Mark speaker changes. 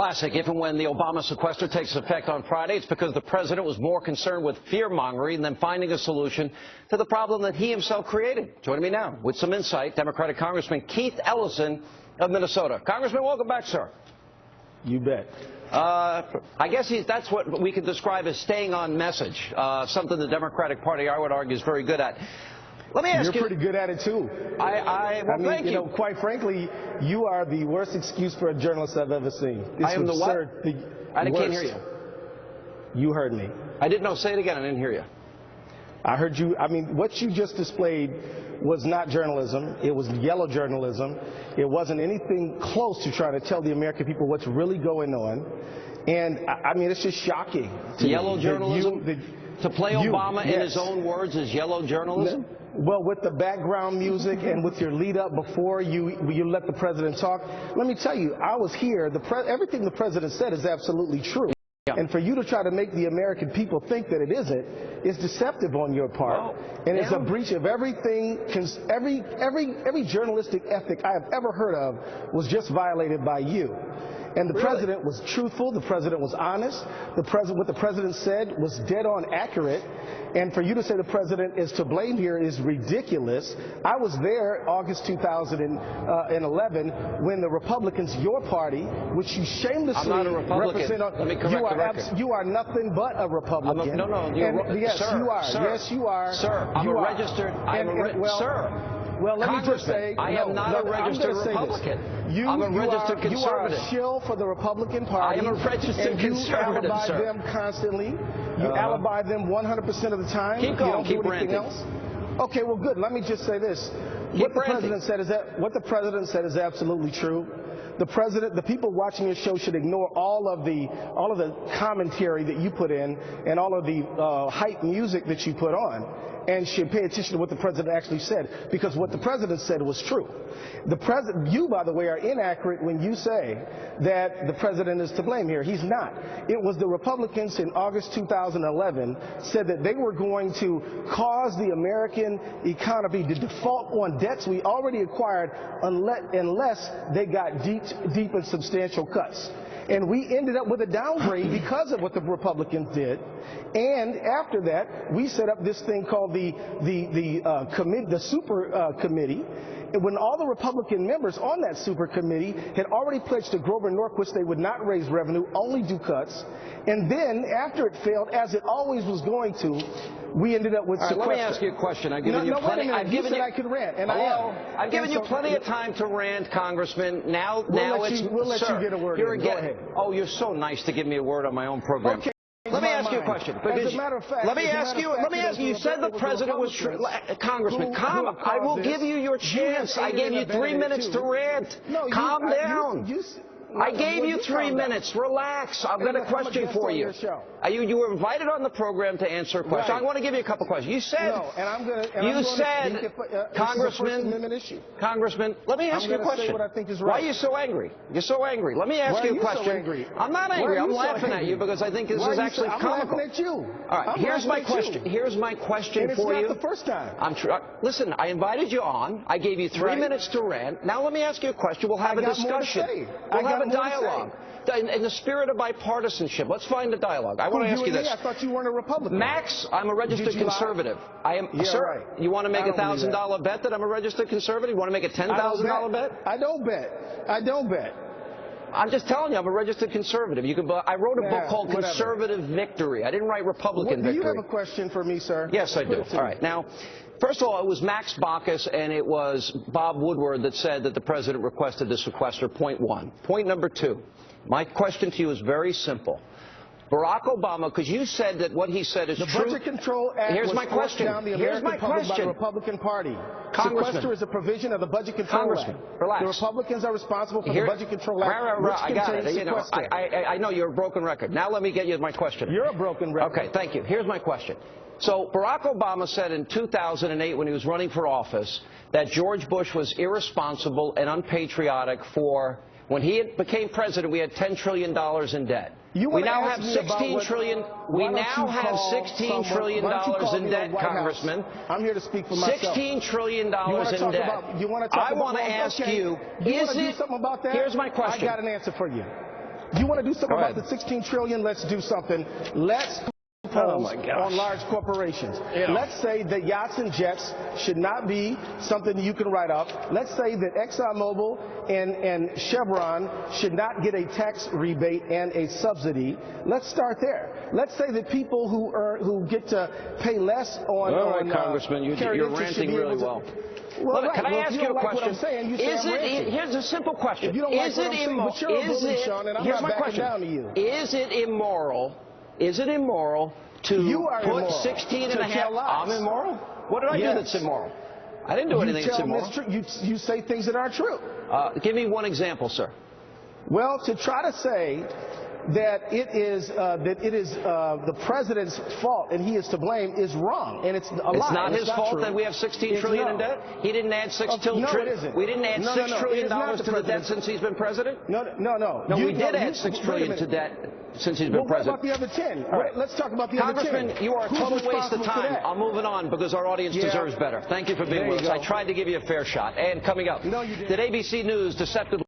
Speaker 1: Classic. If and when the Obama sequester takes effect on Friday, it's because the president was more concerned with fear-mongering than finding a solution to the problem that he himself created. Joining me now with some insight, Democratic Congressman Keith Ellison of Minnesota. Congressman, welcome back, sir.
Speaker 2: You bet.
Speaker 1: I guess that's what we could describe as staying on message, something the Democratic Party, I would argue, is very good at. Let me ask you.
Speaker 2: You're pretty good at it, too.
Speaker 1: I mean,
Speaker 2: thank you. Quite frankly, you are the worst excuse for a journalist I've ever seen.
Speaker 1: I am the what? I can't hear you.
Speaker 2: You heard me.
Speaker 1: I didn't know. Say it again. I didn't hear you.
Speaker 2: I heard you. I mean, what you just displayed was not journalism. It was yellow journalism. It wasn't anything close to trying to tell the American people what's really going on. And, I mean, it's just shocking.
Speaker 1: Yellow journalism? To play Obama in his own words is yellow journalism?
Speaker 2: Well, with the background music and with your lead up before you let the president talk, let me tell you, I was here. Everything the president said is absolutely true. Yeah. And for you to try to make the American people think that it isn't is deceptive on your part. And it's a breach of everything. Every journalistic ethic I have ever heard of was just violated by you. And the president was truthful. The president was honest. What the president said was dead on accurate. And for you to say the president is to blame here is ridiculous. I was there August 2011 when the Republicans, your party, which you shamelessly represent,
Speaker 1: Let me correct the record.
Speaker 2: You are nothing but a Republican. Yes,
Speaker 1: sir,
Speaker 2: you are.
Speaker 1: Sir,
Speaker 2: yes, you are.
Speaker 1: Sir, I'm a registered.
Speaker 2: Sir. Well, let me just say,
Speaker 1: I am not a registered Republican. I'm a registered conservative.
Speaker 2: You are a shill for the Republican Party.
Speaker 1: I am a registered conservative,
Speaker 2: you alibi them constantly. You alibi them 100% of the time.
Speaker 1: Keep going.
Speaker 2: You don't do anything else. Okay, well, good. Let me just say this. What the president said is absolutely true. The people watching your show should ignore all of the commentary that you put in and all of the hype music that you put on, and should pay attention to what the president actually said, because what the president said was true. You, by the way, are inaccurate when you say that the president is to blame here. He's not. It was the Republicans in August 2011 said that they were going to cause the American economy to default on debts we already acquired unless they got deep and substantial cuts. And we ended up with a downgrade because of what the Republicans did. And after that, we set up this thing called the super committee. And when all the Republican members on that super committee had already pledged to Grover Norquist they would not raise revenue, only do cuts. And then after it failed, as it always was going to, we ended up with sequester.
Speaker 1: Let me ask you a question. I've given you plenty.
Speaker 2: I've given you. I could rant, and
Speaker 1: I've given you plenty of time to rant, Congressman. We'll let you get a word in. Go ahead. Oh, you're so nice to give me a word on my own program. Okay. Let me ask you a question.
Speaker 2: As a matter of fact,
Speaker 1: let me ask you. You said the president was true. Congressman, calm. I will give you your chance. I gave you 3 minutes to rant. Calm down. I gave you 3 minutes. Relax. I've got a question for you. You were invited on the program to answer a question. I want to give you a couple questions. You said, Congressman, let me ask you a question. Why are you so angry? You're so angry. Let me ask you a question. I'm not angry. I'm laughing at you because I think this is actually comical.
Speaker 2: I'm laughing at you.
Speaker 1: All right. Here's my question. Here's my question for you.
Speaker 2: It's not the first time.
Speaker 1: Listen, I invited you on. I gave you 3 minutes to rant. Now let me ask you a question. We'll have a discussion. We'll have a dialogue. In the spirit of bipartisanship, let's find a dialogue. I want to ask you this.
Speaker 2: I thought you weren't a Republican.
Speaker 1: Max, I'm a registered conservative. I am, sir. Right. You want to make a $1,000 bet that I'm a registered conservative? You want to make a $10,000 bet?
Speaker 2: I don't bet. I don't bet.
Speaker 1: I'm just telling you, I'm a registered conservative. I wrote a book called Conservative Victory. I didn't write Republican Victory.
Speaker 2: Do you have a question for me, sir?
Speaker 1: Yes, I do. All right. Now, first of all, it was Max Baucus and it was Bob Woodward that said that the president requested the sequester, point one. Point number two, my question to you is very simple. Barack Obama, because you said that what he said is true.
Speaker 2: The Budget Control Act was forced down the American public by the Republican Party. Sequester is a provision of the Budget Control Act.
Speaker 1: Relax.
Speaker 2: The Republicans are responsible for the Budget Control Act, which
Speaker 1: I got it. I know you're a broken record. Now let me get you my question.
Speaker 2: You're a broken record.
Speaker 1: Okay, thank you. Here's my question. So Barack Obama said in 2008 when he was running for office that George Bush was irresponsible and unpatriotic for when he became president, we had $10 trillion in debt. We now have $16 trillion. We now have $16 trillion in debt, Congressman.
Speaker 2: I'm here to speak for myself.
Speaker 1: $16 trillion in debt. I want to ask you, is it?
Speaker 2: Something about that?
Speaker 1: Here's my question.
Speaker 2: I got an answer for you. You want to do something about the $16 trillion? Let's do something. Let's on large corporations.
Speaker 1: Yeah.
Speaker 2: Let's say that yachts and jets should not be something you can write up. Let's say that ExxonMobil and Chevron should not get a tax rebate and a subsidy. Let's start there. Let's say that people who get to pay less on
Speaker 1: all right, Congressman, you're ranting really well.
Speaker 2: Well,
Speaker 1: Can I ask you a question?
Speaker 2: Here's
Speaker 1: a simple question.
Speaker 2: If you don't like what I'm saying, but you're a bully, Sean, and I'm not backing down to you.
Speaker 1: Is it immoral? Is it immoral to put 16 and a half? I'm immoral? What did I do that's immoral? I didn't do anything that's immoral.
Speaker 2: You say things that aren't true.
Speaker 1: Give me one example, sir.
Speaker 2: Well, to try to say that it is the president's fault and he is to blame is wrong, and it's a lie.
Speaker 1: It's not his fault that we have $16 trillion in debt. He didn't add $6 trillion.
Speaker 2: No, it isn't.
Speaker 1: We didn't add $6 trillion to the debt since he's been president.
Speaker 2: No.
Speaker 1: We did add $6 trillion to debt since he's been president.
Speaker 2: What about the other 10?
Speaker 1: All right.
Speaker 2: Let's talk about the other 10.
Speaker 1: Congressman, you are a total waste of time. I'm moving on because our audience deserves better. Thank you for being with us. I tried to give you a fair shot. And coming up,
Speaker 2: no, you didn't.
Speaker 1: did ABC News deceptively